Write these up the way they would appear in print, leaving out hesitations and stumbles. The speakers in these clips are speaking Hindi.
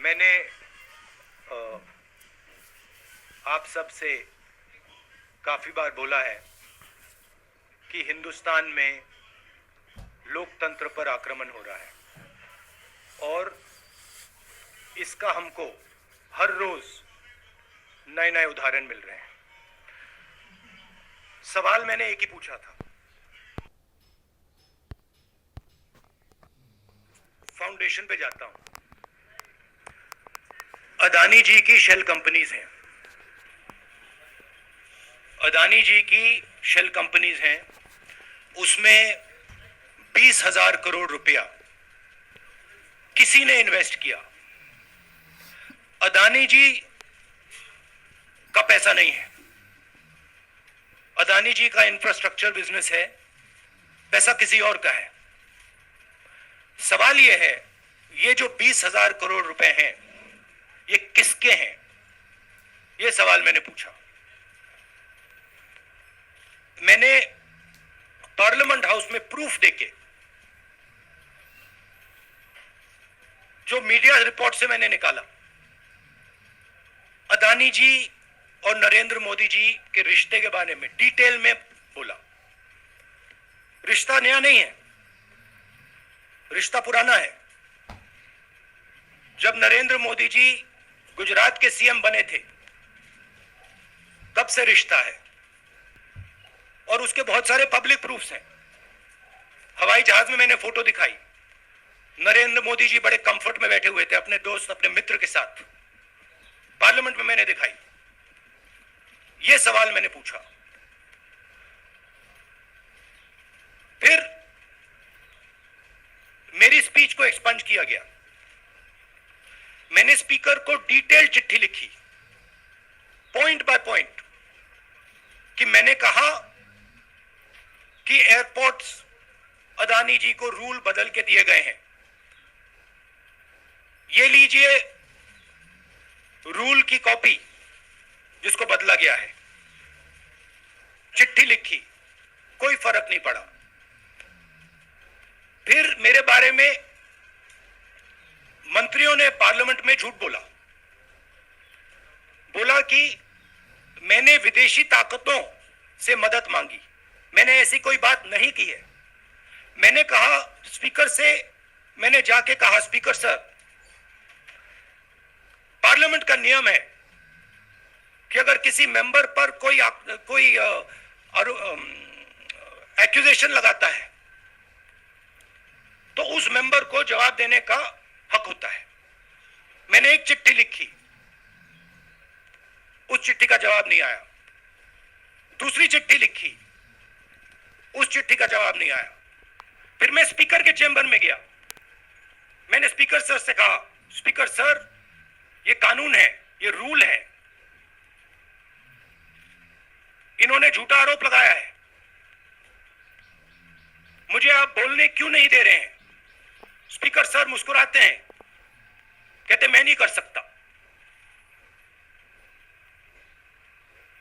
मैंने आप सब से काफी बार बोला है कि हिंदुस्तान में लोकतंत्र पर आक्रमण हो रहा है और इसका हमको हर रोज नए नए उदाहरण मिल रहे हैं। सवाल मैंने एक ही पूछा था, फाउंडेशन पे जाता हूं, अदानी जी की शेल कंपनीज हैं, अदानी जी की शेल कंपनीज हैं, उसमें 20,000 करोड़ रुपया किसी ने इन्वेस्ट किया। अदानी जी का पैसा नहीं है, अदानी जी का इंफ्रास्ट्रक्चर बिजनेस है, पैसा किसी और का है। सवाल यह है, ये जो 20,000 करोड़ रुपए हैं ये किसके हैं? यह सवाल मैंने पूछा। मैंने पार्लियामेंट हाउस में प्रूफ देके, जो मीडिया रिपोर्ट से मैंने निकाला, अदानी जी और नरेंद्र मोदी जी के रिश्ते के बारे में डिटेल में बोला। रिश्ता नया नहीं है, रिश्ता पुराना है। जब नरेंद्र मोदी जी गुजरात के सीएम बने थे तब से रिश्ता है और उसके बहुत सारे पब्लिक प्रूफ्स हैं। हवाई जहाज में मैंने फोटो दिखाई, नरेंद्र मोदी जी बड़े कंफर्ट में बैठे हुए थे अपने दोस्त, अपने मित्र के साथ। पार्लियामेंट में मैंने दिखाई। यह सवाल मैंने पूछा। फिर मेरी स्पीच को एक्सपंज किया गया। मैंने स्पीकर को डिटेल चिट्ठी लिखी, पॉइंट बाय पॉइंट, कि मैंने कहा कि एयरपोर्ट्स अदानी जी को रूल बदल के दिए गए हैं। ये लीजिए रूल की कॉपी जिसको बदला गया है। चिट्ठी लिखी, कोई फर्क नहीं पड़ा। फिर मेरे बारे में मंत्रियों ने पार्लियामेंट में झूठ बोला, बोला कि मैंने विदेशी ताकतों से मदद मांगी। मैंने ऐसी कोई बात नहीं की है। मैंने कहा स्पीकर से, मैंने जाके कहा, स्पीकर सर, पार्लियामेंट का नियम है कि अगर किसी मेंबर पर कोई एक्यूजेशन लगाता है तो उस मेंबर को जवाब देने का हक होता है। मैंने एक चिट्ठी लिखी, उस चिट्ठी का जवाब नहीं आया। दूसरी चिट्ठी लिखी, उस चिट्ठी का जवाब नहीं आया। फिर मैं स्पीकर के चेंबर में गया। मैंने स्पीकर सर से कहा, स्पीकर सर, ये कानून है, ये रूल है, इन्होंने झूठा आरोप लगाया है, मुझे आप बोलने क्यों नहीं दे रहे हैं? स्पीकर सर मुस्कुराते हैं, कहते मैं नहीं कर सकता।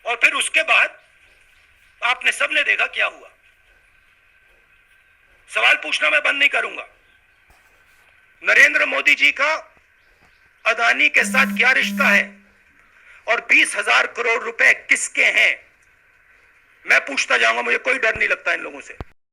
और फिर उसके बाद आपने सबने देखा क्या हुआ। सवाल पूछना मैं बंद नहीं करूंगा। नरेंद्र मोदी जी का अदानी के साथ क्या रिश्ता है और 20,000 करोड़ रुपए किसके हैं, मैं पूछता जाऊंगा। मुझे कोई डर नहीं लगता इन लोगों से।